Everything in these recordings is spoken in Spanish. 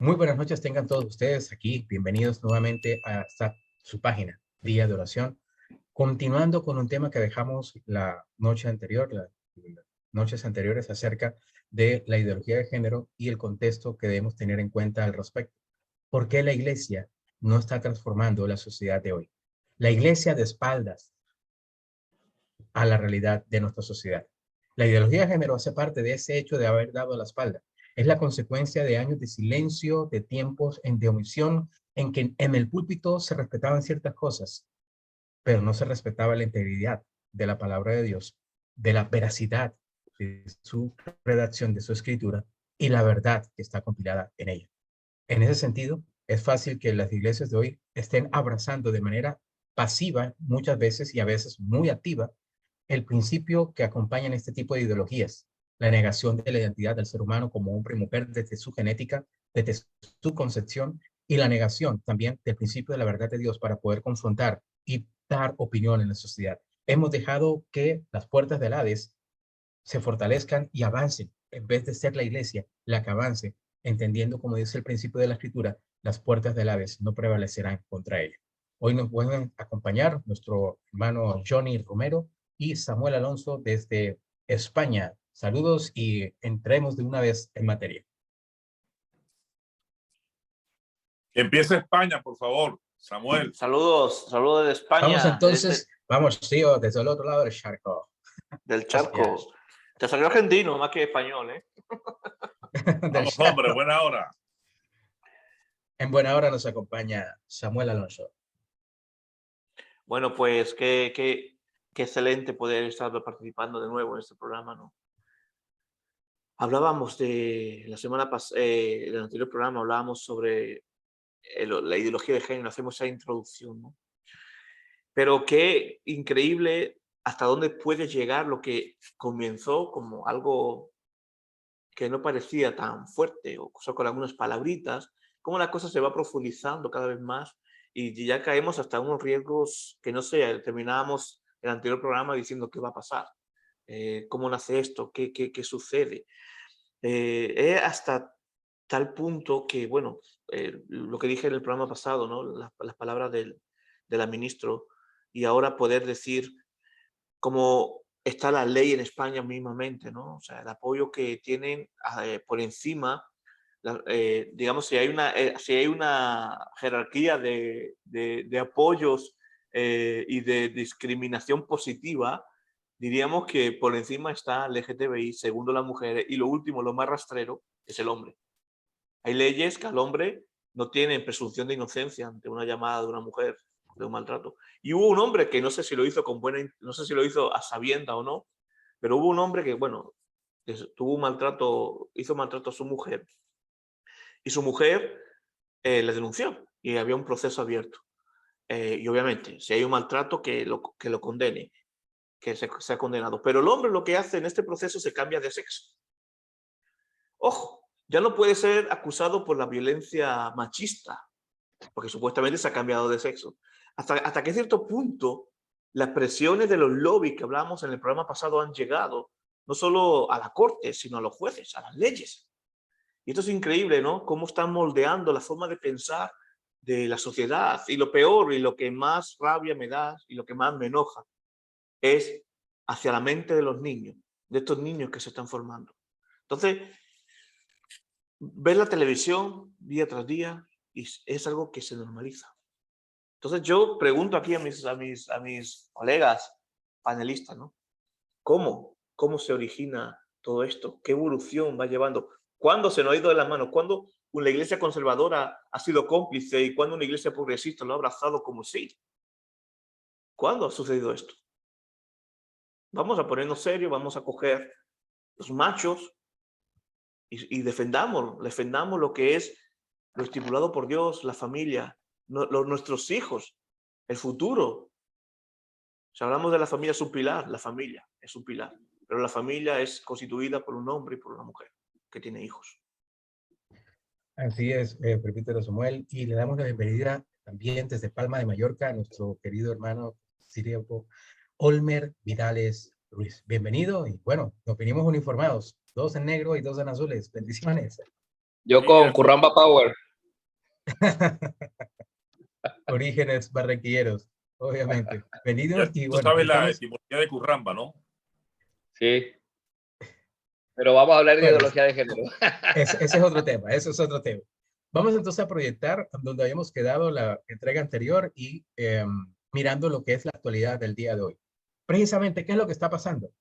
Muy buenas noches tengan todos ustedes aquí. Bienvenidos nuevamente a su página, Día de Oración. Continuando con un tema que dejamos la noche anterior, las noches anteriores acerca de la ideología de género y el contexto que debemos tener en cuenta al respecto. ¿Por qué la iglesia no está transformando la sociedad de hoy? La iglesia de espaldas a la realidad de nuestra sociedad. La ideología de género hace parte de ese hecho de haber dado la espalda. Es la consecuencia de años de silencio, de tiempos de omisión, en que en el púlpito se respetaban ciertas cosas, pero no se respetaba la integridad de la palabra de Dios, de la veracidad de su redacción, de su escritura y la verdad que está compilada en ella. En ese sentido, es fácil que las iglesias de hoy estén abrazando de manera pasiva muchas veces y a veces muy activa el principio que acompañan este tipo de ideologías, la negación de la identidad del ser humano como hombre y mujer desde su genética, desde su concepción, y la negación también del principio de la verdad de Dios para poder confrontar y dar opinión en la sociedad. Hemos dejado que las puertas del Hades se fortalezcan y avancen, en vez de ser la iglesia la que avance, entendiendo, como dice el principio de la escritura, las puertas del Hades no prevalecerán contra ella. Hoy nos pueden acompañar nuestro hermano Johnny Romero y Samuel Alonso desde España. Saludos y entremos de una vez en materia. Que empiece España, por favor, Samuel. Saludos de España. Vamos entonces, vamos, tío, desde el otro lado del charco. Del charco. Gracias. Te salió argentino más que español, ¿eh? Vamos, hombre, buena hora. En buena hora nos acompaña Samuel Alonso. Bueno, pues qué excelente poder estar participando de nuevo en este programa, ¿no? Hablábamos de la semana pasada, en el anterior programa hablábamos sobre la ideología de género, hacemos esa introducción, ¿no? Pero qué increíble hasta dónde puede llegar lo que comenzó como algo que no parecía tan fuerte o solo con algunas palabritas, cómo la cosa se va profundizando cada vez más y ya caemos hasta unos riesgos que no sé, terminábamos el anterior programa diciendo qué va a pasar, cómo nace esto, qué sucede. Hasta tal punto que, bueno, lo que dije en el programa pasado, ¿no? Las palabras de la ministra, y ahora poder decir cómo está la ley en España mismamente, ¿no? O sea, el apoyo que tienen por encima, digamos, si hay una jerarquía de apoyos y de discriminación positiva, diríamos que por encima está el LGTBI, segundo las mujeres, y lo último, lo más rastrero, es el hombre. Hay leyes que al hombre no tienen presunción de inocencia ante una llamada de una mujer de un maltrato. Y hubo un hombre que no sé si lo hizo no sé si lo hizo a sabienda o no, pero hubo un hombre que, bueno, tuvo un maltrato, hizo maltrato a su mujer y su mujer le denunció y había un proceso abierto. Y obviamente, si hay un maltrato, que lo condene, que sea condenado. Pero el hombre lo que hace en este proceso se cambia de sexo. Ojo, ya no puede ser acusado por la violencia machista, porque supuestamente se ha cambiado de sexo. Hasta que cierto punto las presiones de los lobbies que hablábamos en el programa pasado han llegado no solo a la corte, sino a los jueces, a las leyes. Y esto es increíble, ¿no? Cómo están moldeando la forma de pensar de la sociedad. Y lo peor y lo que más rabia me da y lo que más me enoja es hacia la mente de los niños, de estos niños que se están formando. Entonces, ver la televisión día tras día y es algo que se normaliza. Entonces yo pregunto aquí a mis colegas panelistas, ¿no? ¿Cómo se origina todo esto? ¿Qué evolución va llevando? ¿Cuándo se nos ha ido de las manos? ¿Cuándo una iglesia conservadora ha sido cómplice y cuándo una iglesia progresista lo ha abrazado como sí? ¿Cuándo ha sucedido esto? Vamos a ponernos serios, vamos a coger los machos y defendamos lo que es lo estipulado por Dios, la familia, nuestros hijos, el futuro. Si hablamos de la familia, es un pilar, la familia es un pilar, pero la familia es constituida por un hombre y por una mujer que tiene hijos. Así es, Prepítero Samuel, y le damos la bienvenida también desde Palma de Mallorca a nuestro querido hermano sirio Olmer Vidales Ruiz. Bienvenido y bueno, nos venimos uniformados, dos en negro y dos en azules. Bendiciones. Yo con Curramba Power. Orígenes barranquilleros, obviamente. Venidos y Tú bueno, sabes la estamos, etimología de Curramba, ¿no? Sí. Pero vamos a hablar de bueno, ideología de género. ese es otro tema, eso es otro tema. Vamos entonces a proyectar donde habíamos quedado la entrega anterior y mirando lo que es la actualidad del día de hoy. Precisamente, ¿qué es lo que está pasando?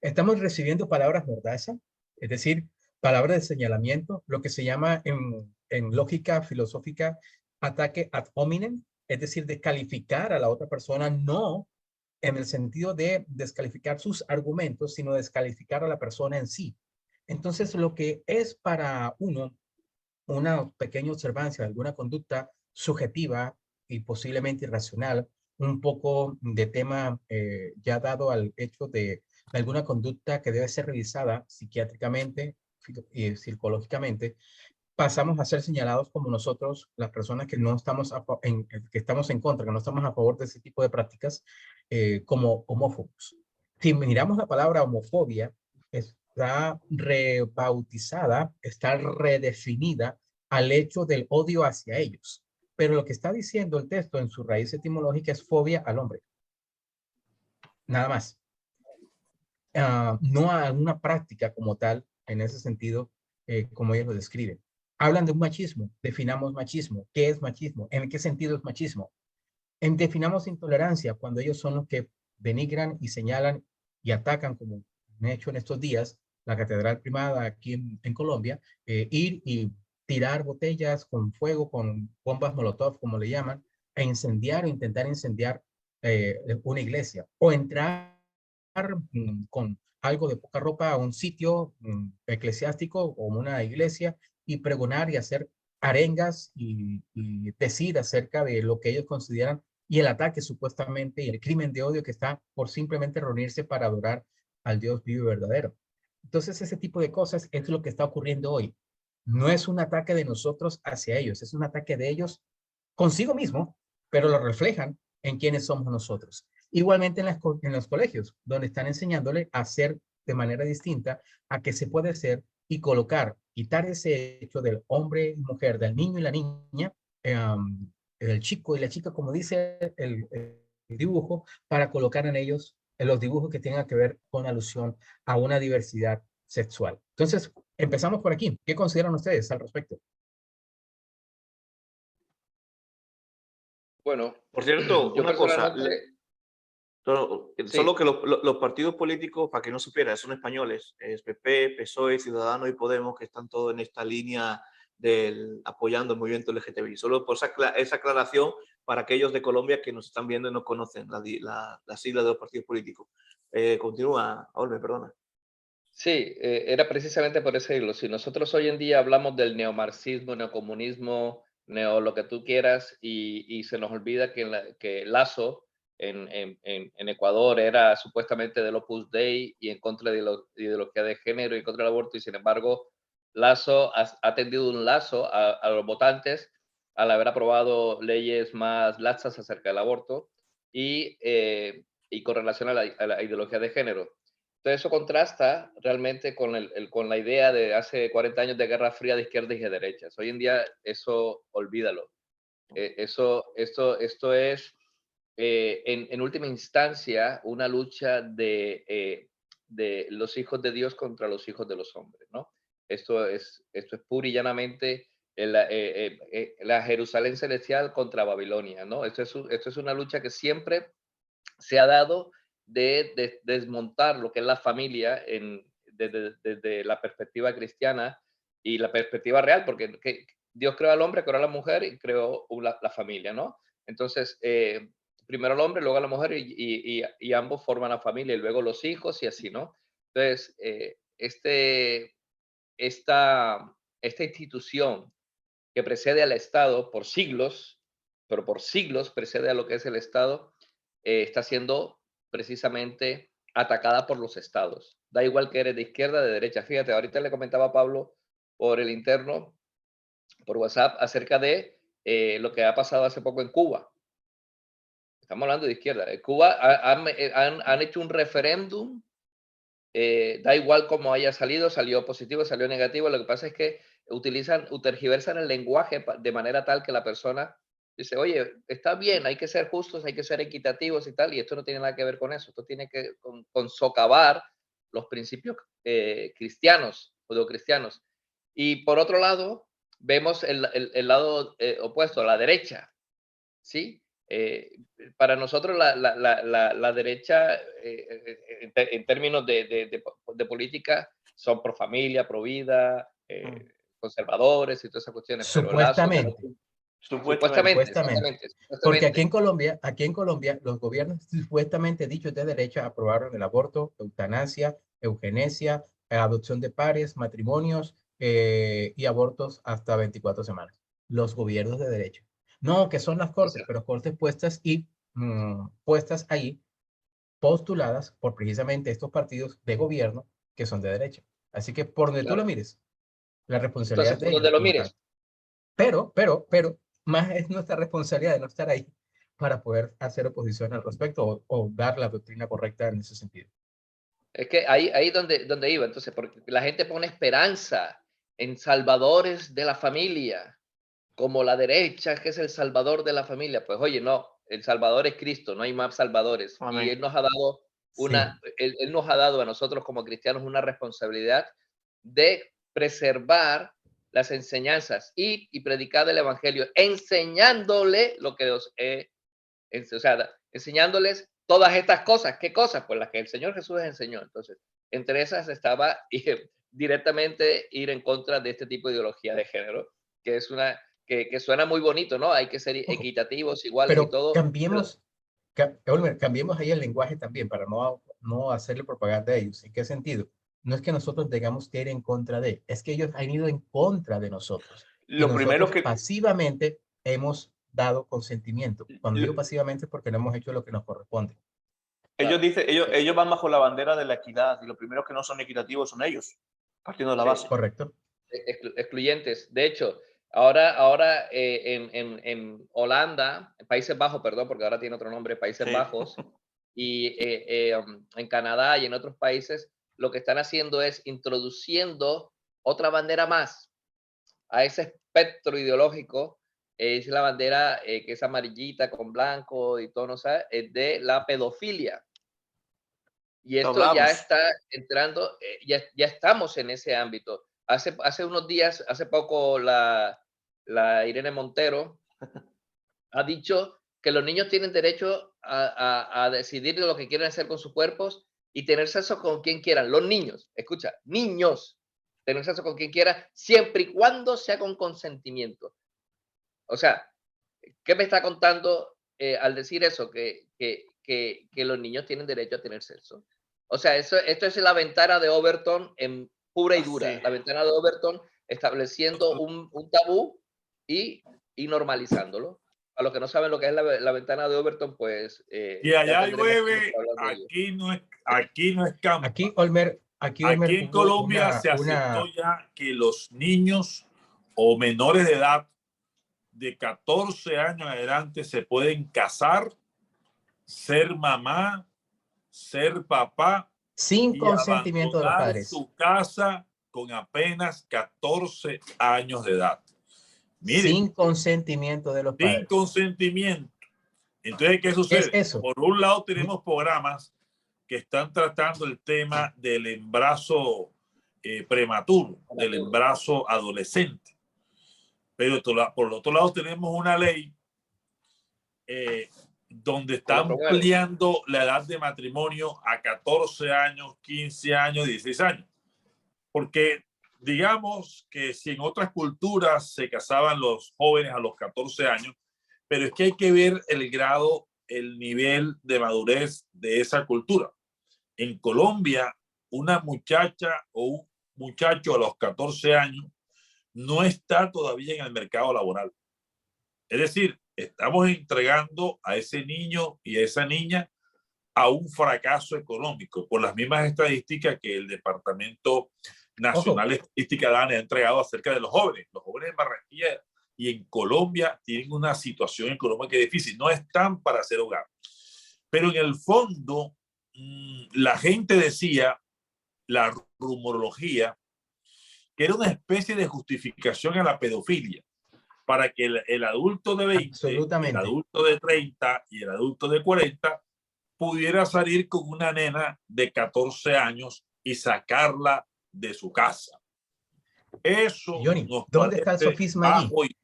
Estamos recibiendo palabras mordaza, es decir, palabras de señalamiento, lo que se llama en lógica filosófica ataque ad hominem, es decir, descalificar a la otra persona, no en el sentido de descalificar sus argumentos, sino descalificar a la persona en sí. Entonces, lo que es para uno una pequeña observancia de alguna conducta subjetiva y posiblemente irracional, un poco de tema ya dado al hecho de alguna conducta que debe ser revisada psiquiátricamente y psicológicamente, pasamos a ser señalados como nosotros, las personas que no estamos que estamos en contra, que no estamos a favor de ese tipo de prácticas, como homófobos. Si miramos la palabra homofobia, está rebautizada, está redefinida al hecho del odio hacia ellos. Pero lo que está diciendo el texto en su raíz etimológica es fobia al hombre. Nada más. No a una práctica como tal, en ese sentido, como ellos lo describen. Hablan de un machismo. Definamos machismo. ¿Qué es machismo? ¿En qué sentido es machismo? Definamos intolerancia cuando ellos son los que denigran y señalan y atacan, como han hecho en estos días, la Catedral Primada aquí en Colombia, ir y tirar botellas con fuego, con bombas Molotov, como le llaman, e incendiar o intentar incendiar una iglesia, o entrar con algo de poca ropa a un sitio eclesiástico o una iglesia y pregonar y hacer arengas y decir acerca de lo que ellos consideran y el ataque supuestamente y el crimen de odio que está por simplemente reunirse para adorar al Dios vivo y verdadero. Entonces ese tipo de cosas es lo que está ocurriendo hoy. No es un ataque de nosotros hacia ellos, es un ataque de ellos consigo mismo, pero lo reflejan en quiénes somos nosotros. Igualmente en los colegios, donde están enseñándole a hacer de manera distinta a que se puede ser y colocar, quitar ese hecho del hombre y mujer, del niño y la niña, el chico y la chica, como dice el dibujo, para colocar en ellos en los dibujos que tengan que ver con alusión a una diversidad sexual. Entonces, empezamos por aquí. ¿Qué consideran ustedes al respecto? Bueno, Por cierto, yo una cosa, personalmente, solo sí, que los partidos políticos, para que no supiera, son españoles, es PP, PSOE, Ciudadanos y Podemos, que están todos en esta línea del apoyando el movimiento LGTBI. Solo por esa aclaración para aquellos de Colombia que nos están viendo y no conocen la sigla de los partidos políticos. Continúa, Olme, perdona. sí, era precisamente por ese hilo. Si nosotros hoy en día hablamos del neomarxismo, neocomunismo, neo lo que tú quieras, y se nos olvida que Lazo en Ecuador era supuestamente del Opus Dei y en contra de la ideología de género y en contra del aborto, y sin embargo, Lazo ha tendido un lazo a los votantes al haber aprobado leyes más laxas acerca del aborto y con relación a la ideología de género. Entonces eso contrasta realmente con la idea de hace 40 años de Guerra Fría de izquierdas y de derechas. Hoy en día eso olvídalo. Esto es, en última instancia, una lucha de los hijos de Dios contra los hijos de los hombres, ¿no? Esto es pura y llanamente la Jerusalén celestial contra Babilonia, ¿no? Esto es una lucha que siempre se ha dado de desmontar lo que es la familia desde la perspectiva cristiana y la perspectiva real, porque Dios creó al hombre, creó a la mujer y creó la familia, ¿no? Entonces, primero el hombre, luego a la mujer y ambos forman la familia y luego los hijos y así, ¿no? Entonces, esta institución que precede al Estado por siglos, pero por siglos precede a lo que es el Estado, está siendo precisamente atacada por los estados. Da igual que eres de izquierda, de derecha. Fíjate, ahorita le comentaba a Pablo por el interno, por WhatsApp, acerca de lo que ha pasado hace poco en Cuba. Estamos hablando de izquierda. En Cuba han hecho un referéndum, da igual cómo haya salido, salió positivo, salió negativo. Lo que pasa es que tergiversan el lenguaje de manera tal que la persona dice, oye, está bien, hay que ser justos, hay que ser equitativos y tal, y esto no tiene nada que ver con eso, esto tiene que con socavar los principios cristianos, judeocristianos. Y por otro lado, vemos el lado opuesto, la derecha, ¿sí? Para nosotros la derecha, en términos de política, son pro familia, pro vida, conservadores y todas esas cuestiones, pero Supuestamente. supuestamente, Porque aquí en Colombia, los gobiernos supuestamente dichos de derecha aprobaron el aborto, eutanasia, eugenesia, adopción de pares, matrimonios y abortos hasta 24 semanas. Los gobiernos de derecha. No, que son las cortes, pero cortes puestas puestas ahí, postuladas por precisamente estos partidos de gobierno que son de derecha. Así que por donde tú lo mires, la responsabilidad Entonces, de donde ellos lo como tal. mires. Pero, más es nuestra responsabilidad de no estar ahí para poder hacer oposición al respecto o dar la doctrina correcta en ese sentido. Es que ahí donde iba. Entonces, porque la gente pone esperanza en salvadores de la familia, como la derecha, que es el salvador de la familia. Pues oye, no, el salvador es Cristo, no hay más salvadores. Amén. Y Él nos ha dado él nos ha dado a nosotros como cristianos una responsabilidad de preservar las enseñanzas y predicar el evangelio, enseñándole lo que enseñándoles todas estas cosas. ¿Qué cosas? Pues las que el Señor Jesús enseñó. Entonces, entre esas estaba directamente ir en contra de este tipo de ideología de género, que es que suena muy bonito, ¿no? Hay que ser equitativos, iguales y Pero todo. cambiemos ahí el lenguaje también para no hacerle propaganda a ellos. ¿En qué sentido? No es que nosotros tengamos que ir en contra de, es que ellos han ido en contra de nosotros. Y Lo primero nosotros pasivamente hemos dado consentimiento. Cuando digo pasivamente es porque no hemos hecho lo que nos corresponde. ellos dicen, ellos van bajo la bandera de la equidad y los primeros que no son equitativos son ellos, partiendo de la base. Correcto. Excluyentes. De hecho, ahora en Holanda, en Países Bajos, perdón, porque ahora tiene otro nombre, Países Bajos, y en Canadá y en otros países, lo que están haciendo es introduciendo otra bandera más a ese espectro ideológico. Es la bandera que es amarillita con blanco y tono, ¿sabes? De la pedofilia. Y esto ya está entrando, ya estamos en ese ámbito. Hace unos días, hace poco, la Irene Montero ha dicho que los niños tienen derecho a decidir lo que quieren hacer con sus cuerpos y tener sexo con quien quieran. Los niños, escucha, niños, tener sexo con quien quiera, siempre y cuando sea con consentimiento. O sea, ¿qué me está contando al decir eso? Que los niños tienen derecho a tener sexo. O sea, esto es la ventana de Overton en pura y dura. Sí. La ventana de Overton estableciendo un tabú y normalizándolo. A los que no saben lo que es la ventana de Overton, pues... y allá llueve, aquí no es campo. Aquí, Olmer, Aquí en Colombia se aceptó ya que los niños o menores de edad de 14 años en adelante se pueden casar, ser mamá, ser papá sin y consentimiento de los abandonar padres. su casa con apenas 14 años de edad. Miren, sin consentimiento de los padres. Sin consentimiento. Entonces, ¿qué sucede? Es eso. Por un lado tenemos programas que están tratando el tema del embarazo prematuro, del embarazo adolescente. Pero por el otro lado tenemos una ley donde está ampliando la edad de matrimonio a 14 años, 15 años, 16 años. Porque digamos que si en otras culturas se casaban los jóvenes a los 14 años, pero es que hay que ver el grado, el nivel de madurez de esa cultura. En Colombia, una muchacha o un muchacho a los 14 años no está todavía en el mercado laboral. Es decir, estamos entregando a ese niño y a esa niña a un fracaso económico por las mismas estadísticas que el Departamento Nacional de Estadística DANE ha entregado acerca de los jóvenes. Los jóvenes en Barranquilla y en Colombia tienen una situación económica difícil, no están para hacer hogar. Pero en el fondo, la gente decía, la rumorología, que era una especie de justificación a la pedofilia, para que el adulto de 20, el adulto de 30 y el adulto de 40 pudiera salir con una nena de 14 años y sacarla de su casa. Eso Johnny, nos ¿dónde está el sofisma allí?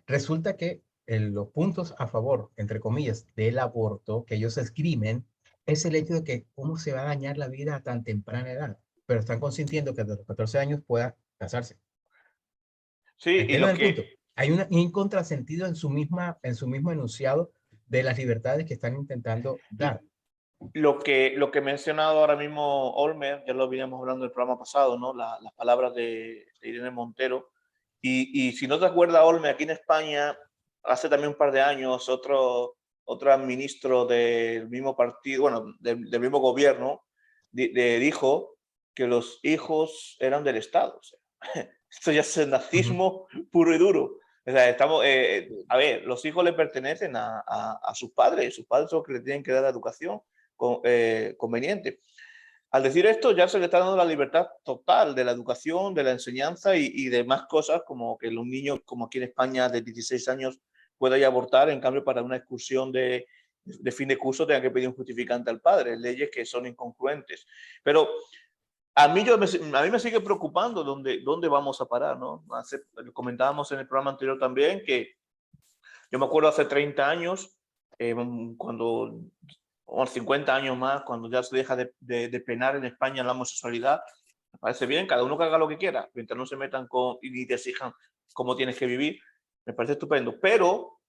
Resulta que los puntos a favor, entre comillas, del aborto que ellos esgrimen es el hecho de que cómo se va a dañar la vida a tan temprana edad, pero están consintiendo que a los 14 años pueda casarse. Sí, y lo el punto. Hay un contrasentido en su mismo enunciado de las libertades que están intentando dar. Lo que he mencionado ahora mismo Olmer, ya lo veníamos hablando en el programa pasado, ¿no? Las palabras de Irene Montero. Y si no te acuerdas, Olmer, aquí en España, hace también un par de años, otro ministro del mismo partido, bueno, del mismo gobierno, dijo que los hijos eran del Estado. O sea, esto ya es el nazismo puro y duro. O sea, estamos, a ver, los hijos le pertenecen a sus padres son los que le tienen que dar la educación conveniente. Al decir esto, ya se le está dando la libertad total de la educación, de la enseñanza y demás cosas, como que los niños, como aquí en España, de 16 años, puedan ir a abortar. En cambio, para una excursión de fin de curso, tengan que pedir un justificante al padre. Leyes que son incongruentes. Pero a mí me sigue preocupando dónde vamos a parar, ¿no? Comentábamos en el programa anterior también que yo me acuerdo hace 30 años, cuando, o 50 años más, cuando ya se deja de penar en España la homosexualidad. Me parece bien, cada uno que haga lo que quiera, mientras no se metan y ni te exijan cómo tienes que vivir, me parece estupendo. Pero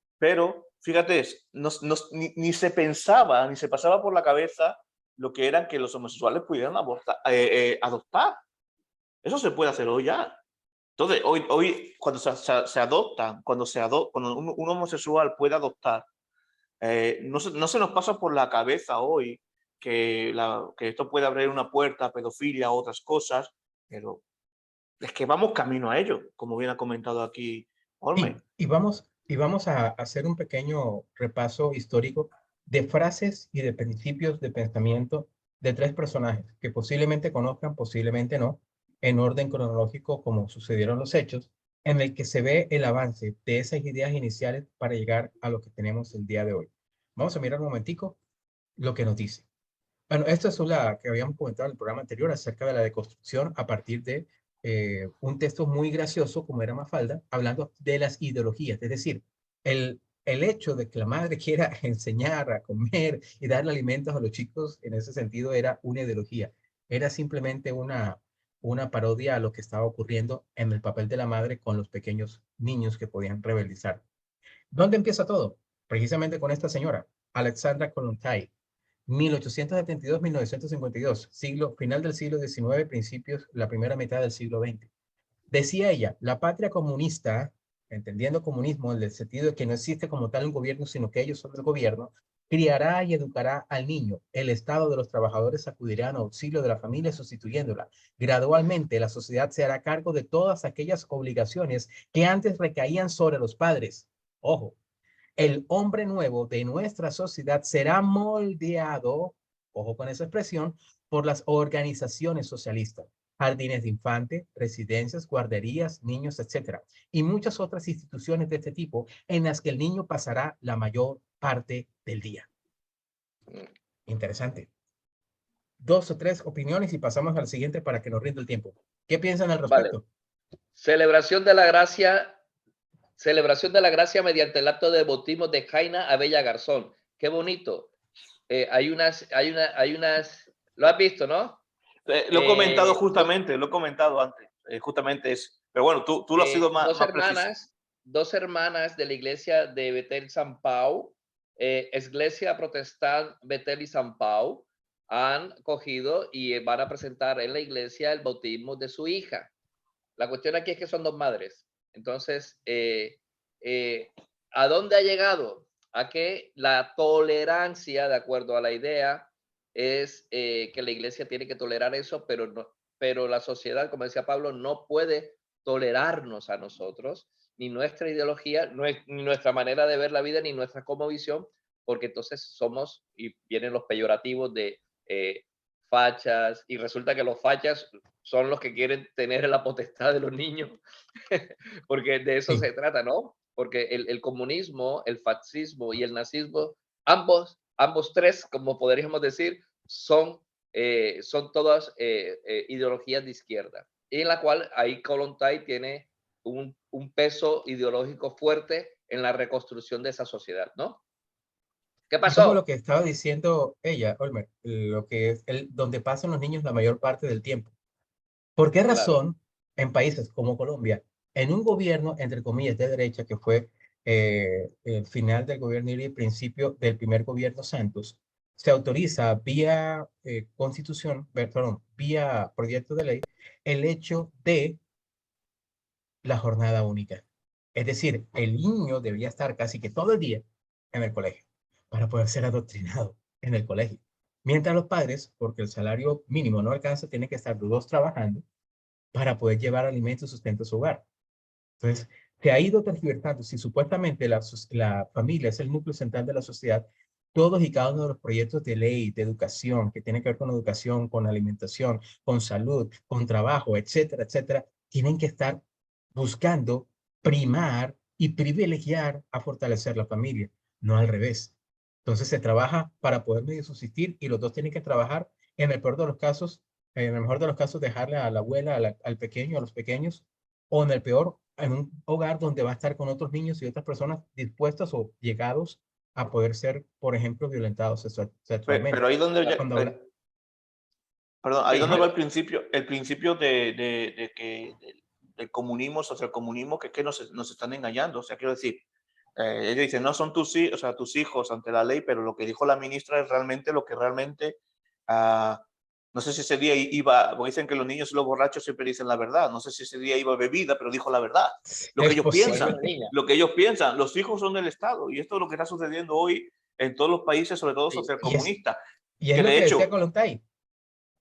fíjate, ni se pensaba, ni se pasaba por la cabeza lo que eran que los homosexuales pudieran adoptar. Eso se puede hacer hoy ya. Entonces, hoy cuando se adoptan, cuando un homosexual puede adoptar, no se nos pasa por la cabeza hoy que esto puede abrir una puerta a pedofilia o otras cosas, pero es que vamos camino a ello, como bien ha comentado aquí Olme. Y vamos a hacer un pequeño repaso histórico de frases y de principios de pensamiento de tres personajes que posiblemente conozcan, posiblemente no, en orden cronológico como sucedieron los hechos, en el que se ve el avance de esas ideas iniciales para llegar a lo que tenemos el día de hoy. Vamos a mirar un momentico lo que nos dice. Bueno, esto es la que habíamos comentado en el programa anterior acerca de la deconstrucción a partir de un texto muy gracioso, como era Mafalda, hablando de las ideologías. Es decir, el hecho de que la madre quiera enseñar a comer y darle alimentos a los chicos, en ese sentido, era una ideología. Era simplemente una parodia a lo que estaba ocurriendo en el papel de la madre con los pequeños niños que podían rebeldizar. ¿Dónde empieza todo? Precisamente con esta señora, Alexandra Kollontai, 1872-1952, final del siglo XIX, principios, la primera mitad del siglo XX. Decía ella, la patria comunista, entendiendo comunismo en el sentido de que no existe como tal un gobierno, sino que ellos son el gobierno, criará y educará al niño. El Estado de los trabajadores acudirá en auxilio de la familia sustituyéndola. Gradualmente, la sociedad se hará cargo de todas aquellas obligaciones que antes recaían sobre los padres. Ojo, el hombre nuevo de nuestra sociedad será moldeado, ojo con esa expresión, por las organizaciones socialistas, jardines de infante, residencias, guarderías, niños, etc. Y muchas otras instituciones de este tipo en las que el niño pasará la mayor parte del día. Interesante. 2 o 3 opiniones y pasamos al siguiente para que nos rinda el tiempo. ¿Qué piensan al respecto? Vale. Celebración de la gracia mediante el acto de bautismo de Jaina Abella Garzón. Qué bonito. Hay unas, ¿lo has visto, no? Lo he comentado justamente, lo he comentado antes, justamente eso. Pero bueno, tú lo has sido más preciso. Dos hermanas de la iglesia de Betel San Pau, Iglesia Protestante Betel y San Pau, han cogido y van a presentar en la iglesia el bautismo de su hija. La cuestión aquí es que son dos madres. Entonces, ¿a dónde ha llegado? A que la tolerancia, de acuerdo a la idea, es que la iglesia tiene que tolerar eso, pero la sociedad, como decía Pablo, no puede tolerarnos a nosotros, ni nuestra ideología, ni nuestra manera de ver la vida, ni nuestra cosmovisión, porque entonces somos, y vienen los peyorativos de fachas, y resulta que los fachas son los que quieren tener la potestad de los niños, porque de eso Sí. se trata, ¿no? Porque el comunismo, el fascismo y el nazismo, ambos tres, como podríamos decir, son todas ideologías de izquierda, y en la cual ahí Kollontai tiene un peso ideológico fuerte en la reconstrucción de esa sociedad, ¿no? ¿Qué Es como lo pasó? que estaba diciendo ella, Olmer, lo que es donde pasan los niños la mayor parte del tiempo. ¿Por qué Claro. razón en países como Colombia, en un gobierno, entre comillas, de derecha, que fue el final del gobierno y el principio del primer gobierno Santos, se autoriza vía constitución, perdón, vía proyecto de ley, el hecho de la jornada única? Es decir, el niño debería estar casi que todo el día en el colegio para poder ser adoctrinado en el colegio. Mientras los padres, porque el salario mínimo no alcanza, tienen que estar los dos trabajando para poder llevar alimento y sustento a su hogar. Entonces, se ha ido tergiversando. Si supuestamente la familia es el núcleo central de la sociedad, todos y cada uno de los proyectos de ley, de educación, que tienen que ver con educación, con alimentación, con salud, con trabajo, etcétera, etcétera, tienen que estar buscando primar y privilegiar a fortalecer la familia, no al revés. Entonces se trabaja para poder medio subsistir y los dos tienen que trabajar, en el peor de los casos, en el mejor de los casos, dejarle a la abuela, al pequeño, a los pequeños, o en el peor, en un hogar donde va a estar con otros niños y otras personas dispuestas o llegados a poder ser, por ejemplo, violentados sexualmente. Pero ahí donde, Cuando habla, perdón, ahí donde Ajá. va el principio de que del comunismo, socialcomunismo, que nos están engañando. O sea, quiero decir, ellos dicen, no son o sea, tus hijos ante la ley, pero lo que dijo la ministra es realmente lo que realmente, no sé si ese día iba, porque dicen que los niños y los borrachos siempre dicen la verdad, no sé si ese día iba bebida, pero dijo la verdad. Lo que es ellos O iba posible. piensan, una niña. lo que ellos piensan, los hijos son del Estado, y esto es lo que está sucediendo hoy en todos los países, sobre todo Sí. socialcomunistas, Y es que lo de que decía hecho, Kollontai.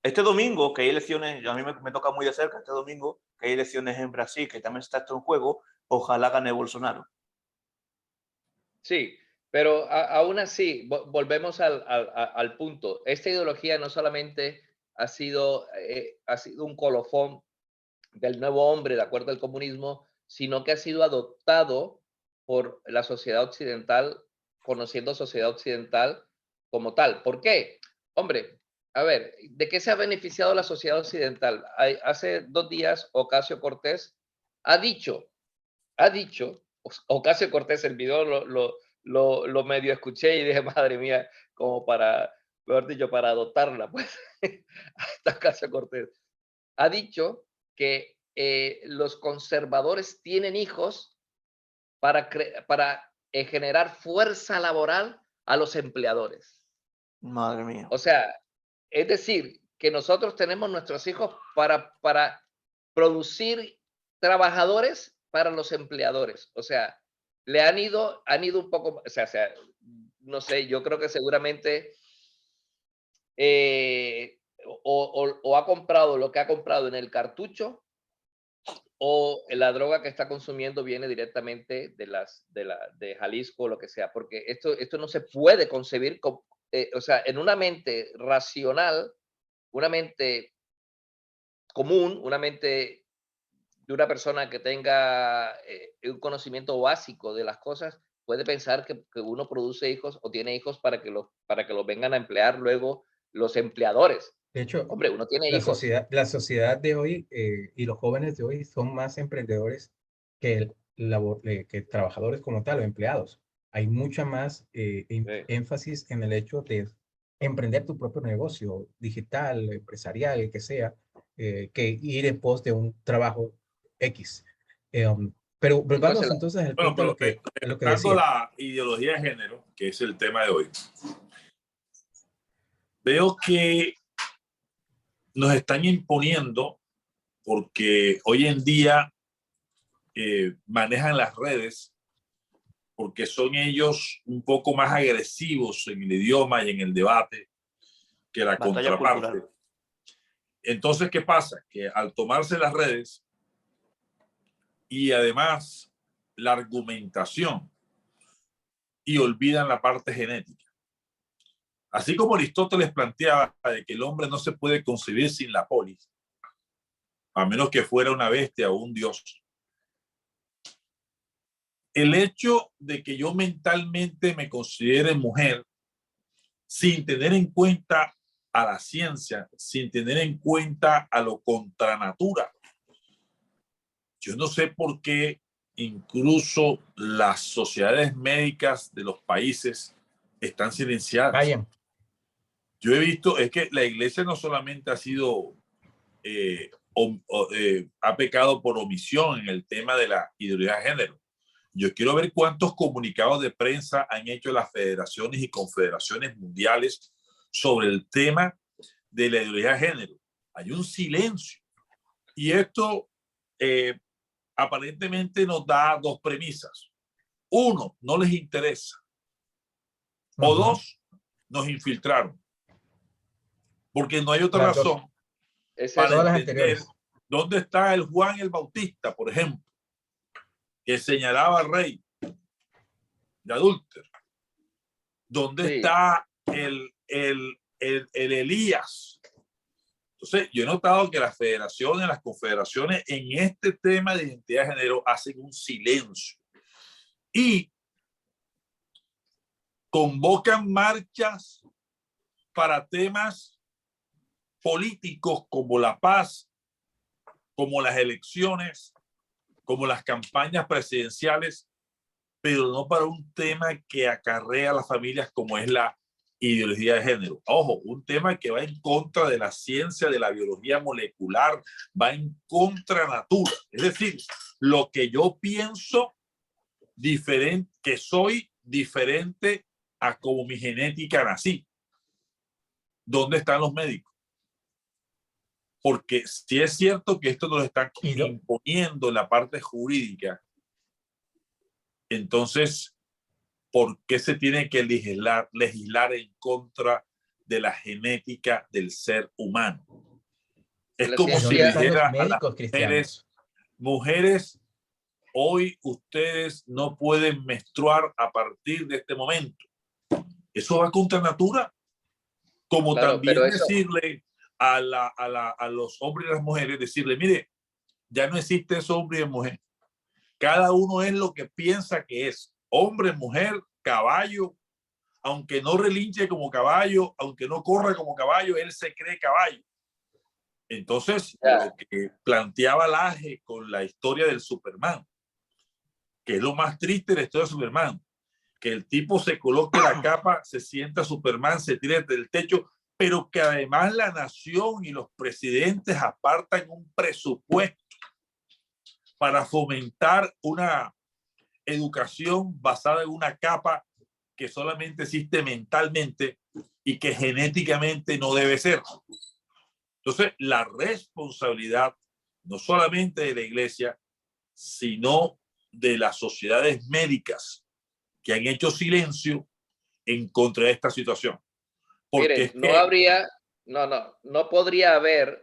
este domingo, que hay elecciones, a mí me toca muy de cerca, este domingo, que hay elecciones en Brasil, que también está esto en juego, ojalá gane Bolsonaro. Sí, pero aún así, volvemos al punto. Esta ideología no solamente ha sido un colofón del nuevo hombre, de acuerdo al comunismo, sino que ha sido adoptado por la sociedad occidental, conociendo sociedad occidental como tal. ¿Por qué? Hombre, a ver, ¿de qué se ha beneficiado la sociedad occidental? Hace 2 días, Ocasio-Cortez ha dicho, Ocasio Cortés, el video lo medio escuché y dije, madre mía, como para, mejor dicho, para adoptarla, pues, hasta Ocasio Cortés. Ha dicho que los conservadores tienen hijos para generar fuerza laboral a los empleadores. Madre mía. O sea, es decir, que nosotros tenemos nuestros hijos para producir trabajadores para los empleadores. O sea, han ido un poco, o sea, no sé, yo creo que seguramente o ha comprado lo que ha comprado en el cartucho o la droga que está consumiendo viene directamente de Jalisco o lo que sea, porque esto no se puede concebir, o sea, en una mente racional, una mente común, una mente de una persona que tenga un conocimiento básico de las cosas, puede pensar que uno produce hijos o tiene hijos para que los vengan a emplear luego los empleadores. De hecho, Hombre, uno tiene hijos. la sociedad de hoy y los jóvenes de hoy son más emprendedores que trabajadores como tal o empleados. Hay mucha más énfasis en el hecho de emprender tu propio negocio digital, empresarial, el que sea, que ir en pos de un trabajo X. Pero Entonces, volvamos entonces al Bueno, punto pero a lo que dando decía. la ideología de género, que es el tema de hoy, veo que nos están imponiendo, porque hoy en día manejan las redes, porque son ellos un poco más agresivos en el idioma y en el debate que la Batalla contraparte. cultural. Entonces, ¿qué pasa? Que al tomarse las redes y además la argumentación y olvidan la parte genética. Así como Aristóteles planteaba de que el hombre no se puede concebir sin la polis, a menos que fuera una bestia o un dios. El hecho de que yo mentalmente me considere mujer, sin tener en cuenta a la ciencia, sin tener en cuenta a lo contranatura. Yo no sé por qué incluso las sociedades médicas de los países están silenciadas. Vayan. Yo he visto, es que la iglesia no solamente ha sido, ha pecado por omisión en el tema de la ideología de género. Yo quiero ver cuántos comunicados de prensa han hecho las federaciones y confederaciones mundiales sobre el tema de la ideología de género. Hay un silencio. Y esto aparentemente nos da dos premisas. Uno, no les interesa. O dos, nos infiltraron. Porque no hay otra razón para entender dónde está el Juan el Bautista, por ejemplo, que señalaba al rey de adúltero. ¿Dónde está el Elías? Entonces, yo he notado que las federaciones, las confederaciones en este tema de identidad de género hacen un silencio y convocan marchas para temas políticos como la paz, como las elecciones, como las campañas presidenciales, pero no para un tema que acarrea a las familias como es la ideología de género. Ojo, un tema que va en contra de la ciencia, de la biología molecular, va en contra natura. Es decir, lo que yo pienso diferente, que soy diferente a como mi genética nací. ¿Dónde están los médicos? Porque si es cierto que esto nos lo están imponiendo en la parte jurídica, entonces, ¿por qué se tiene que legislar en contra de la genética del ser humano? Es como si le dijera a las mujeres, hoy ustedes no pueden menstruar a partir de este momento. Eso va contra natura. Como también decirle a los hombres y las mujeres, decirle, mire, ya no existe eso hombre y mujer. Cada uno es lo que piensa que es. Hombre, mujer, caballo. Aunque no relinche como caballo, aunque no corra como caballo, él se cree caballo. Entonces, lo que planteaba Laje con la historia del Superman, que es lo más triste de la historia de Superman, que el tipo se coloque la capa, se sienta Superman, se tira del techo, pero que además la nación y los presidentes apartan un presupuesto para fomentar una educación basada en una capa que solamente existe mentalmente y que genéticamente no debe ser. Entonces, la responsabilidad no solamente de la iglesia, sino de las sociedades médicas que han hecho silencio en contra de esta situación. Porque miren, no podría haber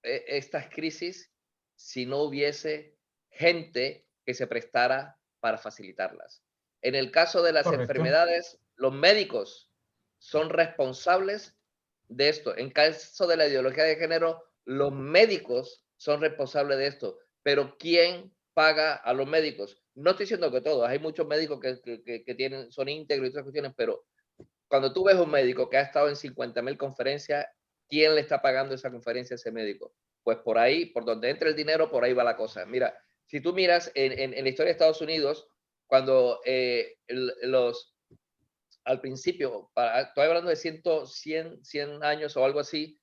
estas crisis si no hubiese gente que se prestara para facilitarlas. En el caso de las enfermedades, los médicos son responsables de esto. En caso de la ideología de género, los médicos son responsables de esto. Pero ¿quién paga a los médicos? No estoy diciendo que todos, hay muchos médicos que son íntegros y otras cuestiones, pero cuando tú ves un médico que ha estado en 50,000 conferencias, ¿quién le está pagando esa conferencia a ese médico? Pues por ahí, por donde entra el dinero, por ahí va la cosa. Mira, si tú miras en la historia de Estados Unidos, cuando al principio, estoy hablando de 100 años o algo así,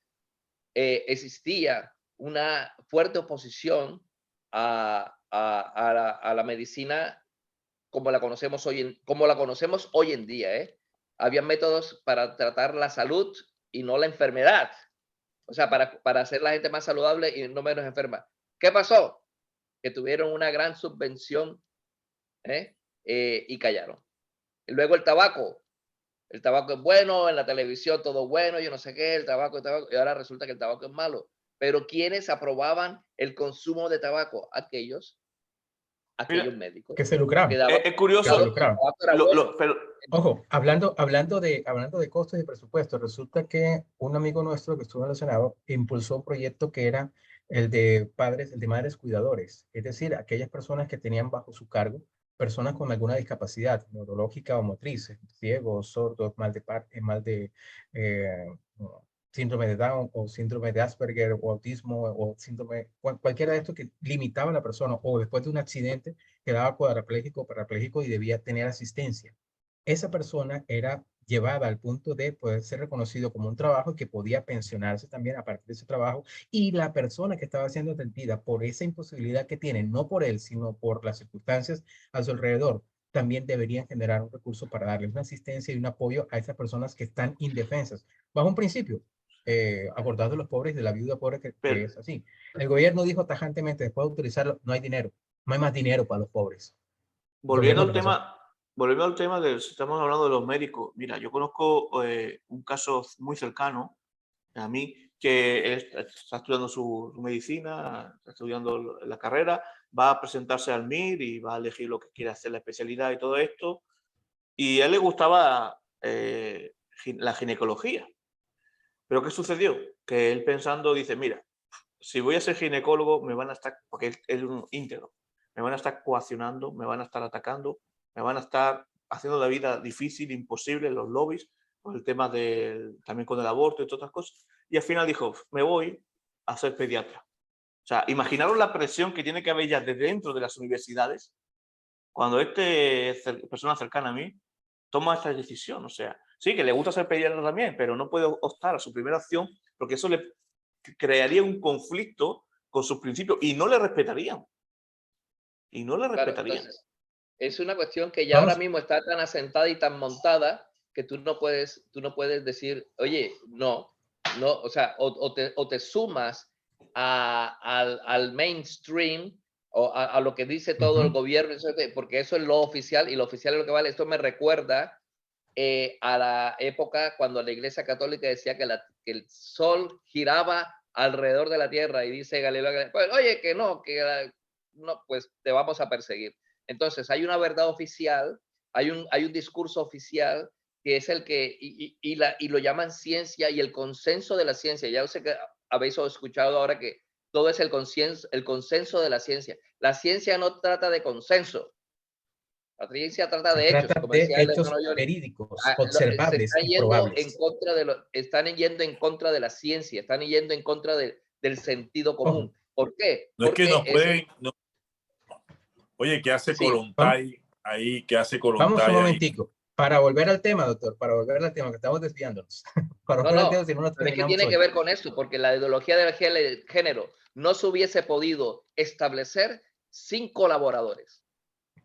existía una fuerte oposición a la medicina como la conocemos hoy en día. Había métodos para tratar la salud y no la enfermedad. O sea, para hacer la gente más saludable y no menos enferma. ¿Qué pasó? Que tuvieron una gran subvención y callaron. Y luego el tabaco. El tabaco es bueno, en la televisión todo bueno, yo no sé qué, el tabaco, y ahora resulta que el tabaco es malo. Pero ¿quiénes aprobaban el consumo de tabaco? Aquellos médicos que se lucraban. Es curioso, Ojo, hablando de costos y presupuestos, resulta que un amigo nuestro que estuvo en el Senado impulsó un proyecto que era el de padres, el de madres cuidadores, es decir, aquellas personas que tenían bajo su cargo personas con alguna discapacidad neurológica o motriz, ciegos, sordos, eh, síndrome de Down o síndrome de Asperger o autismo o síndrome, cualquiera de estos que limitaba a la persona o después de un accidente quedaba cuadrapléjico o parapléjico y debía tener asistencia. Esa persona era llevada al punto de poder ser reconocido como un trabajo que podía pensionarse también a partir de ese trabajo, y la persona que estaba siendo atendida por esa imposibilidad que tiene, no por él, sino por las circunstancias a su alrededor, también deberían generar un recurso para darles una asistencia y un apoyo a esas personas que están indefensas, bajo un principio, abordando a los pobres de la viuda pobre que es así. El gobierno dijo tajantemente, después de utilizarlo, no hay dinero, no hay más dinero para los pobres. Volviendo al tema de, si estamos hablando de los médicos, mira, yo conozco un caso muy cercano a mí que está estudiando su medicina, está estudiando la carrera, va a presentarse al MIR y va a elegir lo que quiere hacer, la especialidad y todo esto, y a él le gustaba la ginecología. Pero ¿qué sucedió? Que él pensando dice, mira, si voy a ser ginecólogo me van a estar, porque él es un íntegro, me van a estar coaccionando, me van a estar atacando, me van a estar haciendo la vida difícil, imposible, los lobbies, por el tema también con el aborto y todas otras cosas. Y al final dijo, me voy a ser pediatra. O sea, imaginaros la presión que tiene que haber ya desde dentro de las universidades cuando persona cercana a mí toma esta decisión. O sea, sí, que le gusta ser pediatra también, pero no puede optar a su primera opción porque eso le crearía un conflicto con sus principios y no le respetarían. Y no le respetarían. Claro, entonces, es una cuestión que ya ahora mismo está tan asentada y tan montada que tú no puedes decir, oye, no, o sea, o te sumas al mainstream o a lo que dice todo el gobierno, porque eso es lo oficial y lo oficial es lo que vale. Esto me recuerda a la época cuando la Iglesia Católica decía que el sol giraba alrededor de la tierra y dice Galileo, pues, oye, que no, pues te vamos a perseguir. Entonces, hay una verdad oficial, hay un discurso oficial que es el que, y lo llaman ciencia y el consenso de la ciencia. Ya sé que habéis escuchado ahora que todo es el consenso de la ciencia. La ciencia no trata de consenso. La ciencia trata de hechos, como decía el hechos verídicos, se observables están y yendo probables. están yendo en contra de la ciencia, están yendo en contra del sentido común. ¿Por qué? No es que nos pueden... Oye, ¿qué hace Sí, Kollontai ahí? ¿Qué hace vamos Kollontai un ahí? momentico. Para volver al tema, doctor, para volver al tema, que estamos desviándonos. Para volver al tema, si no nos pero es que terminamos tiene hoy. que ver con esto, porque la ideología del género no se hubiese podido establecer sin colaboradores.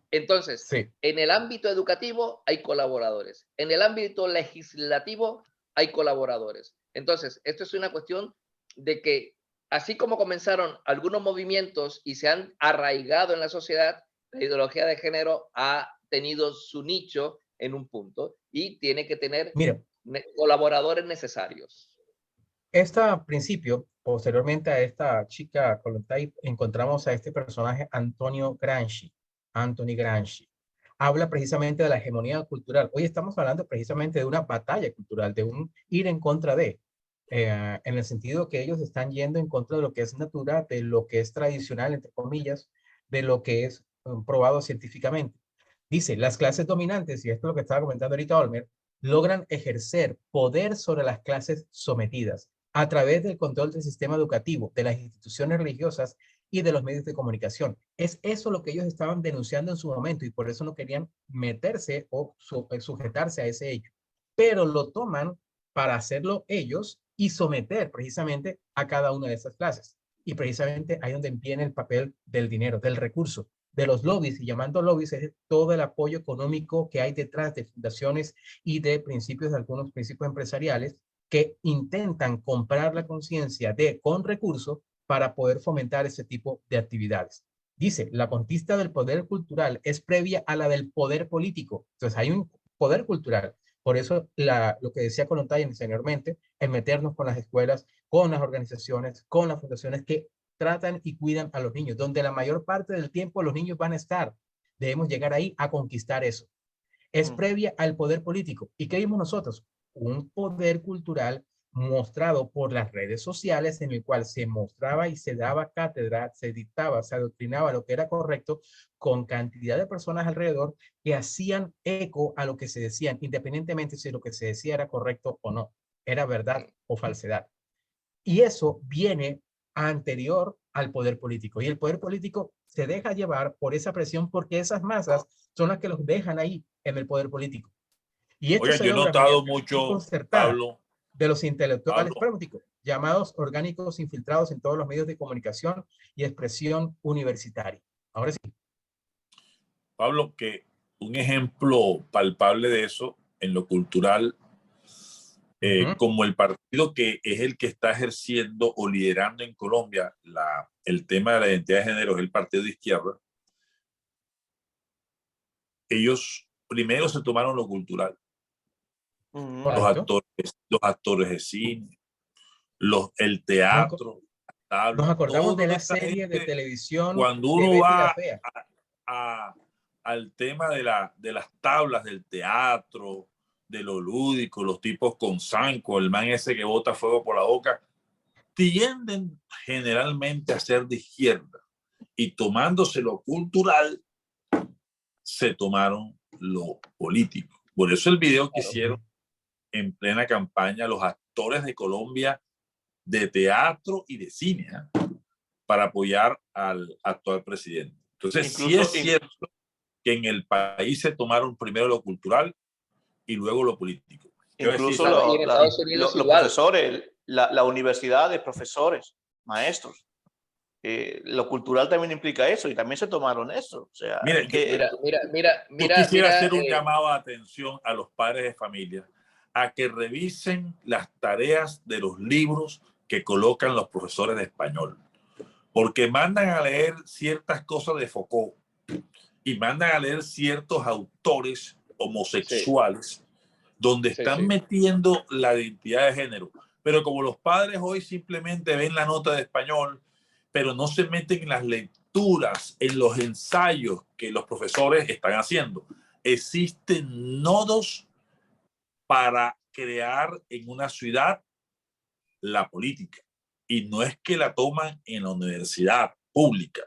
Entonces, Sí. en el ámbito educativo hay colaboradores, en el ámbito legislativo hay colaboradores. Entonces, esto es una cuestión de que, así como comenzaron algunos movimientos y se han arraigado en la sociedad, la ideología de género ha tenido su nicho en un punto y tiene que tener colaboradores necesarios. Al principio, posteriormente a esta chica Kollontai, encontramos a este personaje Antonio Gramsci. Anthony Gramsci. Habla precisamente de la hegemonía cultural. Hoy estamos hablando precisamente de una batalla cultural, de un ir en contra de, en el sentido que ellos están yendo en contra de lo que es natural, de lo que es tradicional, entre comillas, de lo que es probado científicamente. Dice, las clases dominantes, y esto es lo que estaba comentando ahorita Olmer, logran ejercer poder sobre las clases sometidas a través del control del sistema educativo, de las instituciones religiosas y de los medios de comunicación. Es eso lo que ellos estaban denunciando en su momento y por eso no querían meterse o sujetarse a ese hecho. Pero lo toman para hacerlo ellos y someter precisamente a cada una de esas clases. Y precisamente ahí donde viene el papel del dinero, del recurso, de los lobbies, y llamando lobbies es todo el apoyo económico que hay detrás de fundaciones y de principios, de algunos principios empresariales que intentan comprar la conciencia con recursos para poder fomentar ese tipo de actividades. Dice, la conquista del poder cultural es previa a la del poder político. Entonces hay un poder cultural. Por eso lo que decía Kollontai anteriormente, el meternos con las escuelas, con las organizaciones, con las fundaciones que tratan y cuidan a los niños, donde la mayor parte del tiempo los niños van a estar. Debemos llegar ahí a conquistar eso. es previa al poder político. ¿Y qué vimos nosotros? Un poder cultural mostrado por las redes sociales en el cual se mostraba y se daba cátedra, se dictaba, se adoctrinaba lo que era correcto con cantidad de personas alrededor que hacían eco a lo que se decían, independientemente si lo que se decía era correcto o no, era verdad o falsedad. Y eso viene anterior al poder político. Y el poder político se deja llevar por esa presión porque esas masas son las que los dejan ahí en el poder político. Y esto Oigan, se yo he logra notado mediante la mucho, concertada Pablo, de los intelectuales Pablo, prácticos, llamados orgánicos infiltrados en todos los medios de comunicación y expresión universitaria. Ahora sí. Pablo, que un ejemplo palpable de eso en lo cultural, como el partido que es el que está ejerciendo o liderando en Colombia el tema de la identidad de género, es el partido de izquierda. Ellos primero se tomaron lo cultural. Correcto. Los actores de cine, el Nos, teatro, la nos tabla, acordamos de toda la esta serie de gente, televisión cuando de uno Betty la va Fea. al tema de las tablas del teatro, de lo lúdico, los tipos con zanco, el man ese que bota fuego por la boca, tienden generalmente a ser de izquierda y tomándose lo cultural, se tomaron lo político. Por eso el video que hicieron en plena campaña los actores de Colombia de teatro y de cine, para apoyar al actual presidente. Entonces, sí es cierto que en el país se tomaron primero lo cultural y luego lo político. Incluso y en Estados Unidos los igual. profesores, la universidad de profesores, maestros. Lo cultural también implica eso y también se tomaron eso. O sea, Mire, yo quisiera hacer un llamado de atención a los padres de familia a que revisen las tareas de los libros que colocan los profesores de español, porque mandan a leer ciertas cosas de Foucault y mandan a leer ciertos autores homosexuales donde están metiendo la identidad de género. Pero como los padres hoy simplemente ven la nota de español, pero no se meten en las lecturas, en los ensayos que los profesores están haciendo. Existen nodos para crear en una ciudad la política. Y no es que la toman en la universidad pública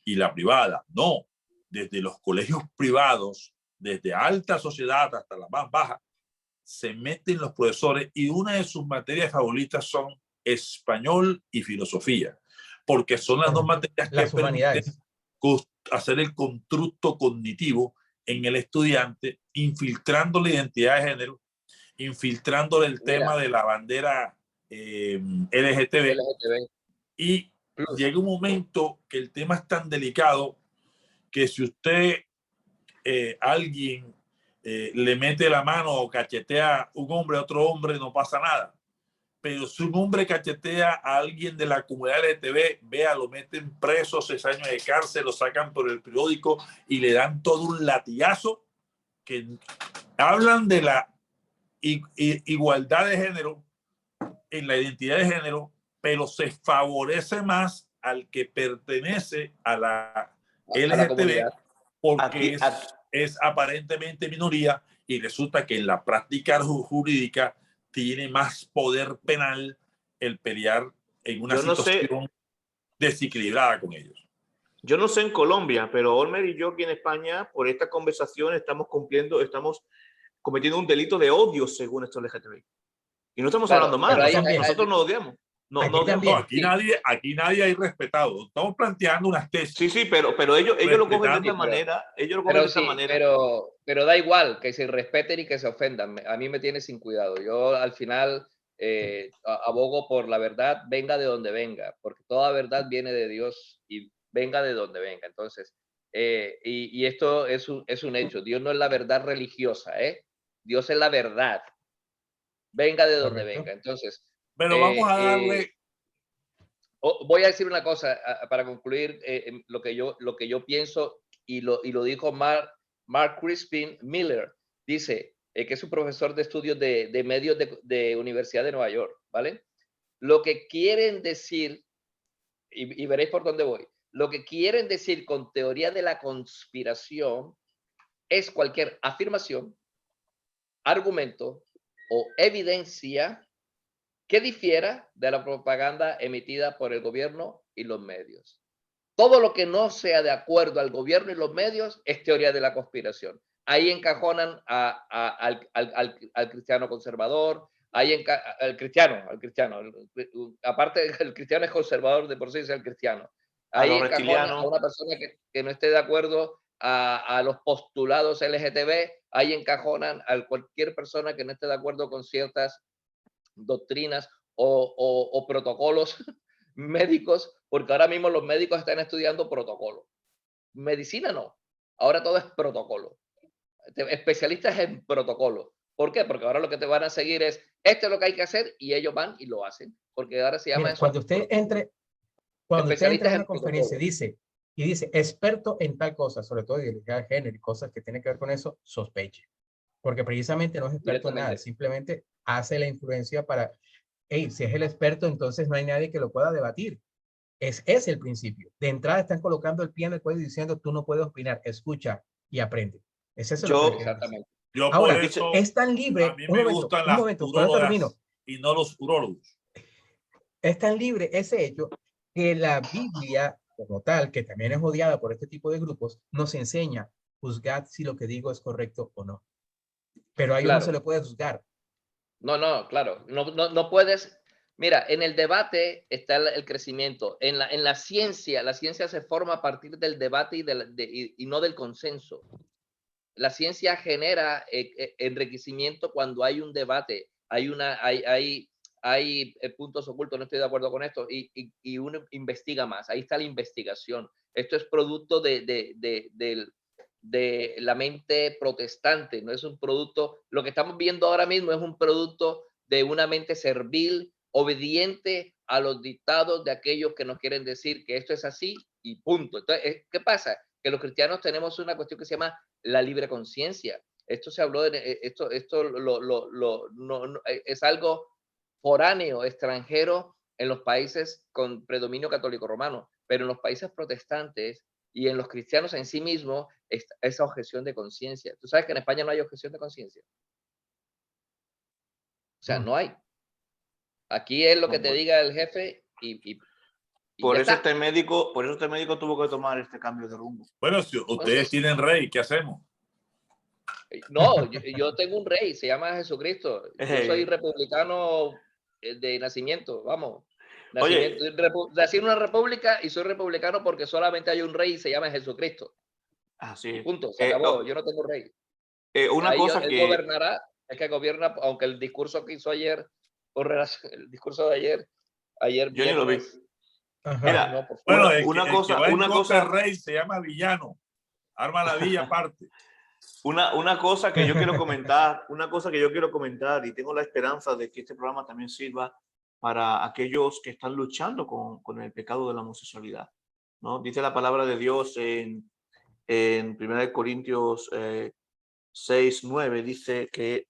y la privada, no. Desde los colegios privados, desde alta sociedad hasta la más baja, se meten los profesores y una de sus materias favoritas son español y filosofía, porque son las dos materias que permiten hacer el constructo cognitivo en el estudiante, infiltrando la identidad de género, infiltrándole el tema de la bandera LGTB. Y llega un momento que el tema es tan delicado que si usted, alguien le mete la mano o cachetea un hombre a otro hombre, no pasa nada. Pero si un hombre cachetea a alguien de la comunidad LGTB, vea, lo meten preso, 6 años de cárcel, lo sacan por el periódico y le dan todo un latigazo. Que hablan de la igualdad de género en la identidad de género, pero se favorece más al que pertenece a la LGTB porque es aparentemente minoría y resulta que en la práctica jurídica tiene más poder penal el pelear en una situación desequilibrada con ellos. Yo no sé en Colombia, pero Olmer y yo aquí en España, por esta conversación, estamos cometiendo un delito de odio según esto LGTBI. Y no estamos hablando mal, nosotros no odiamos. Aquí nadie hay respetado. Estamos planteando unas tesis. Sí, pero ellos lo cogen de esta manera. Ellos lo cogen de esta manera. Pero da igual que se respeten y que se ofendan. A mí me tiene sin cuidado. Yo al final abogo por la verdad, venga de donde venga, porque toda verdad viene de Dios y venga de donde venga. Entonces, y esto es un hecho. Dios no es la verdad religiosa, Dios es la verdad. Venga de donde venga. Entonces, pero vamos a darle. Voy a decir una cosa para concluir lo que yo pienso y lo dijo Mark Crispin Miller. Dice que es un profesor de estudios de medios de Universidad de Nueva York, ¿vale? Lo que quieren decir, y veréis por dónde voy, lo que quieren decir con teoría de la conspiración es cualquier afirmación, argumento o evidencia que difiera de la propaganda emitida por el gobierno y los medios. Todo lo que no sea de acuerdo al gobierno y los medios es teoría de la conspiración. Ahí encajonan al cristiano conservador, al cristiano. Aparte, el cristiano es conservador de por sí, es el cristiano. Ahí encajonan a una persona que no esté de acuerdo a los postulados LGTB, ahí encajonan a cualquier persona que no esté de acuerdo con ciertas doctrinas o protocolos médicos, porque ahora mismo los médicos están estudiando protocolo. Medicina no, ahora todo es protocolo. Especialistas en protocolo. ¿Por qué? Porque ahora lo que te van a seguir es, esto es lo que hay que hacer, y ellos van y lo hacen, porque ahora se llama Mira, eso. cuando usted entre a una conferencia y dice experto en tal cosa, sobre todo de identidad de género y cosas que tienen que ver con eso, sospeche. Porque precisamente no es experto en nada, simplemente hace la influencia para, hey, si es el experto, entonces no hay nadie que lo pueda debatir. Es el principio. De entrada están colocando el pie en el cuello diciendo, tú no puedes opinar, escucha y aprende. Es eso lo que exactamente. Yo ahora, por eso, es tan libre, a mí me gustan las urólogas y no los urólogos. Es tan libre ese hecho que la Biblia, como tal, que también es odiada por este tipo de grupos, nos enseña, juzgad si lo que digo es correcto o no. Pero a ellos no se le puede juzgar. No, claro. No puedes. Mira, en el debate está el crecimiento. En la ciencia se forma a partir del debate y no del consenso. La ciencia genera enriquecimiento cuando hay un debate, hay puntos ocultos, no estoy de acuerdo con esto, y uno investiga más. Ahí está la investigación. Esto es producto de la mente protestante, no es un producto, lo que estamos viendo ahora mismo es un producto de una mente servil, obediente a los dictados de aquellos que nos quieren decir que esto es así y punto. Entonces, ¿qué pasa? Que los cristianos tenemos una cuestión que se llama la libre conciencia. Esto se habló esto es algo foráneo, extranjero en los países con predominio católico romano, pero en los países protestantes y en los cristianos en sí mismos, esa objeción de conciencia. ¿Tú sabes que en España no hay objeción de conciencia? O sea, no hay. Aquí es lo que te diga el jefe y por eso este médico tuvo que tomar este cambio de rumbo. Bueno, si ustedes tienen rey, ¿qué hacemos? No, yo tengo un rey, se llama Jesucristo. Yo soy republicano de nacimiento, vamos. Nací en una república y soy republicano porque solamente hay un rey y se llama Jesucristo. Así es. Punto, se acabó. Yo no tengo rey. Una cosa él gobernará, es que gobierna, aunque el discurso que hizo ayer, el discurso de ayer yo ni lo vi. Mira, no, bueno, una cosa del rey se llama villano, arma la villa aparte. Una cosa que yo quiero comentar, y tengo la esperanza de que este programa también sirva para aquellos que están luchando con el pecado de la homosexualidad, ¿no? Dice la palabra de Dios en 1 Corintios 6:9, dice que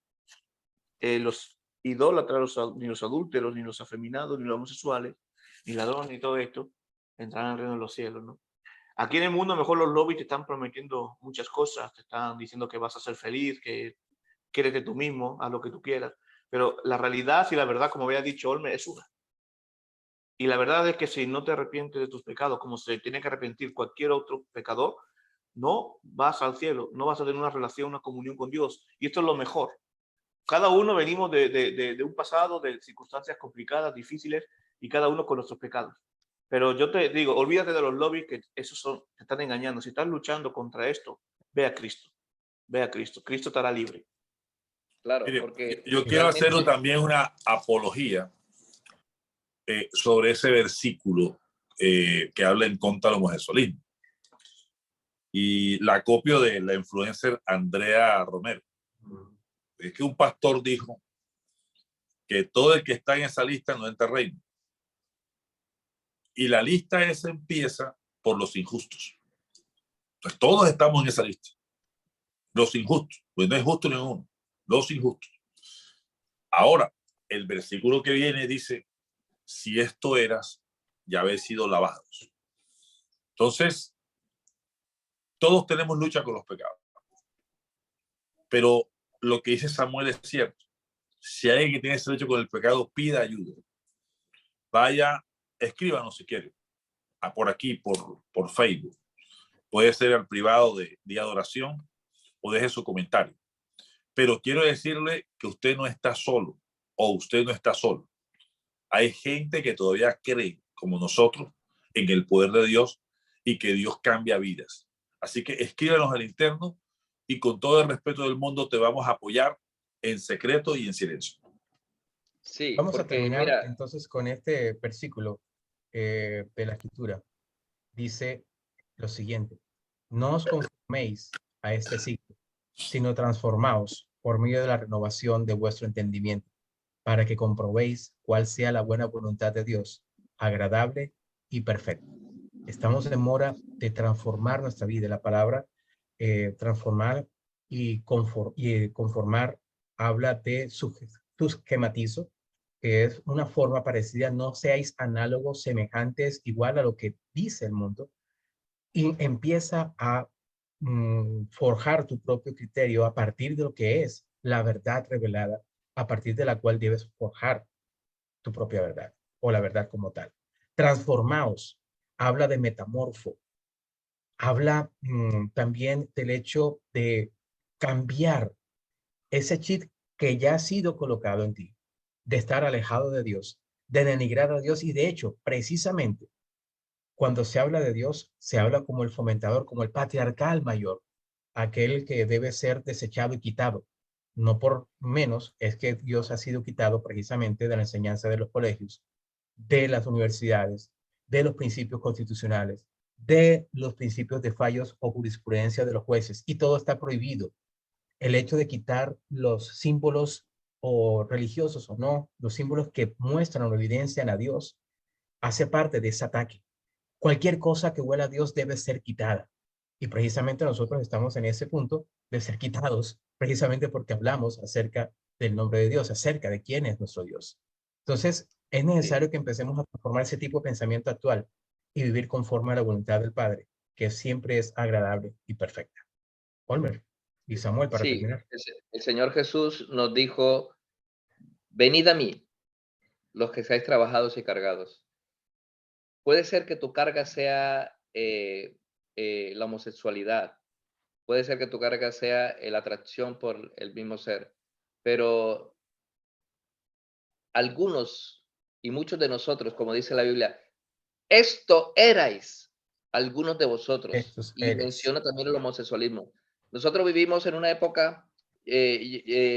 los idólatras, ni los adúlteros, ni los afeminados, ni los homosexuales, ni ladrones, ni todo esto, entrarán al reino de los cielos, ¿no? Aquí en el mundo, mejor los lobbies te están prometiendo muchas cosas, te están diciendo que vas a ser feliz, que quédate tú mismo, haz lo que tú quieras, pero la realidad y la verdad, como había dicho Olmer, es una. Y la verdad es que si no te arrepientes de tus pecados, como se tiene que arrepentir cualquier otro pecador, no vas al cielo, no vas a tener una relación, una comunión con Dios. Y esto es lo mejor. Cada uno venimos de un pasado, de circunstancias complicadas, difíciles, y cada uno con nuestros pecados. Pero yo te digo, olvídate de los lobbies, que esos te están engañando. Si estás luchando contra esto, ve a Cristo. Ve a Cristo. Cristo te hará libre. Claro, mire, porque yo quiero hacer también una apología sobre ese versículo que habla en contra del homosexualismo. Y la copio de la influencer Andrea Romero. Es que un pastor dijo que todo el que está en esa lista no entra al reino. Y la lista esa empieza por los injustos. Entonces, todos estamos en esa lista. Los injustos, pues no es justo ninguno. Los injustos. Ahora, el versículo que viene dice, si esto eras, ya habéis sido lavados. Entonces, todos tenemos lucha con los pecados. Pero lo que dice Samuel es cierto. Si hay alguien que tiene ese hecho con el pecado, pida ayuda. Vaya, escríbanos si quiere. Por aquí, por Facebook. Puede ser al privado de Día de Oración o deje su comentario. Pero quiero decirle que usted no está solo o usted no está solo. Hay gente que todavía cree, como nosotros, en el poder de Dios y que Dios cambia vidas. Así que escríbanos al interno y con todo el respeto del mundo te vamos a apoyar en secreto y en silencio. Sí, Vamos a porque terminar mira, entonces con este versículo de la Escritura. Dice lo siguiente: no os conforméis a este siglo, sino transformaos por medio de la renovación de vuestro entendimiento, para que comprobéis cuál sea la buena voluntad de Dios, agradable y perfecta. Estamos en mora de transformar nuestra vida. La palabra transformar y conformar habla de su esquematizo, que es una forma parecida. No seáis análogos, semejantes, igual a lo que dice el mundo, y empieza a forjar tu propio criterio a partir de lo que es la verdad revelada, a partir de la cual debes forjar tu propia verdad o la verdad como tal. Transformaos, habla de metamorfo, habla también del hecho de cambiar ese chip que ya ha sido colocado en ti, de estar alejado de Dios, de denigrar a Dios. Y de hecho, precisamente, cuando se habla de Dios, se habla como el fomentador, como el patriarcal mayor, aquel que debe ser desechado y quitado. No por menos es que Dios ha sido quitado precisamente de la enseñanza de los colegios, de las universidades, de los principios constitucionales, de los principios de fallos o jurisprudencia de los jueces, y todo está prohibido. El hecho de quitar los símbolos o religiosos o no, los símbolos que muestran o evidencian a Dios, hace parte de ese ataque. Cualquier cosa que huela a Dios debe ser quitada. Y precisamente nosotros estamos en ese punto de ser quitados, precisamente porque hablamos acerca del nombre de Dios, acerca de quién es nuestro Dios. Entonces, es necesario que empecemos a transformar ese tipo de pensamiento actual y vivir conforme a la voluntad del Padre, que siempre es agradable y perfecta. Olmer y Samuel, para sí, terminar. el Señor Jesús nos dijo, venid a mí, los que seáis trabajados y cargados. Puede ser que tu carga sea la homosexualidad, puede ser que tu carga sea la atracción por el mismo ser, pero algunos y muchos de nosotros, como dice la Biblia, esto erais algunos de vosotros, Estos y eres. menciona también el homosexualismo. Nosotros vivimos en una época,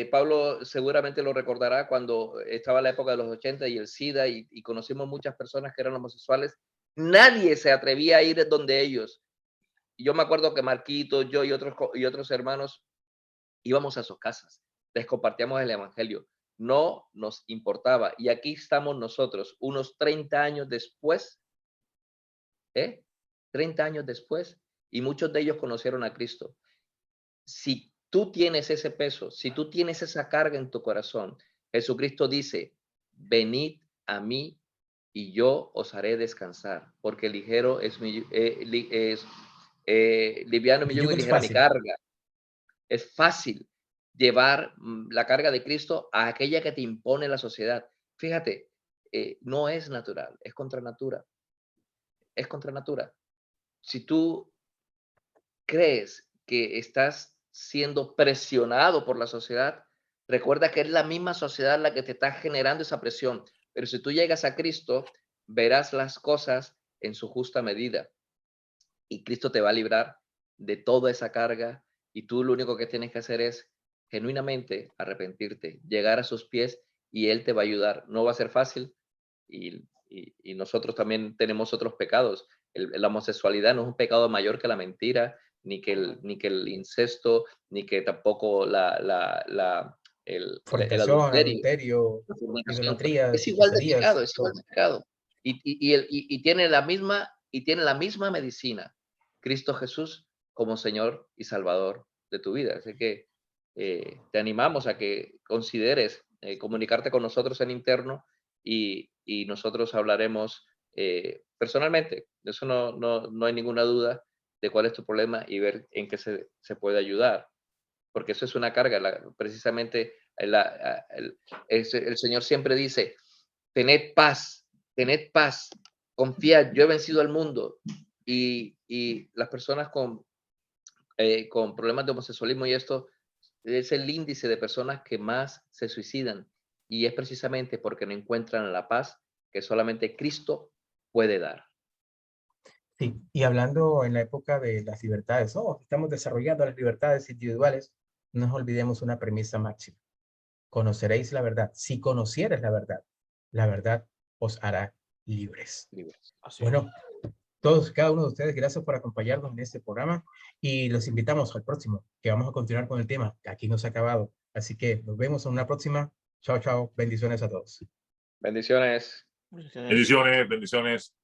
Pablo seguramente lo recordará, cuando estaba la época de los 80 y el SIDA, y conocimos muchas personas que eran homosexuales. Nadie se atrevía a ir donde ellos. Y yo me acuerdo que Marquito, yo y otros hermanos íbamos a sus casas, les compartíamos el evangelio, no nos importaba. Y aquí estamos nosotros, unos 30 años después, 30 años después, y muchos de ellos conocieron a Cristo. Si tú tienes ese peso, si tú tienes esa carga en tu corazón, Jesucristo dice, venid a mí y yo os haré descansar, porque ligero es mi, liviano mi Mi yugo yugo y es ligera mi fácil. carga. Es fácil llevar la carga de Cristo a aquella que te impone la sociedad. Fíjate, no es natural, es contra natura. Es contra natura. Si tú crees que estás siendo presionado por la sociedad, recuerda que es la misma sociedad la que te está generando esa presión. Pero si tú llegas a Cristo, verás las cosas en su justa medida. Y Cristo te va a librar de toda esa carga, y tú lo único que tienes que hacer es genuinamente arrepentirte, llegar a sus pies, y Él te va a ayudar. No va a ser fácil, y nosotros también tenemos otros pecados. La homosexualidad no es un pecado mayor que la mentira, ni que el incesto, ni que tampoco el Fornicación, adulterio, adulterio, la fornicación. idolatrías, Es igual de hechicerías, pecado, es igual todo. de pecado. Y tiene la misma medicina, Cristo Jesús como Señor y Salvador de tu vida. Así que te animamos a que consideres comunicarte con nosotros en interno, y nosotros hablaremos personalmente. De eso no hay ninguna duda de cuál es tu problema y ver en qué se puede ayudar. porque eso es una carga. Precisamente el Señor siempre dice, tened paz, confiad, yo he vencido al mundo. Y las personas con problemas de homosexualismo y esto es el índice de personas que más se suicidan, y es precisamente porque no encuentran la paz que solamente Cristo puede dar. Sí, y hablando en la época de las libertades, estamos desarrollando las libertades individuales, no nos olvidemos una premisa máxima. Conoceréis la verdad. Si conocieres la verdad os hará libres. Así Bueno, todos, cada uno de ustedes, gracias por acompañarnos en este programa y los invitamos al próximo, que vamos a continuar con el tema, que aquí no se ha acabado. Así que nos vemos en una próxima. Chao, chao. Bendiciones a todos. Bendiciones. es. Bendiciones, bendiciones.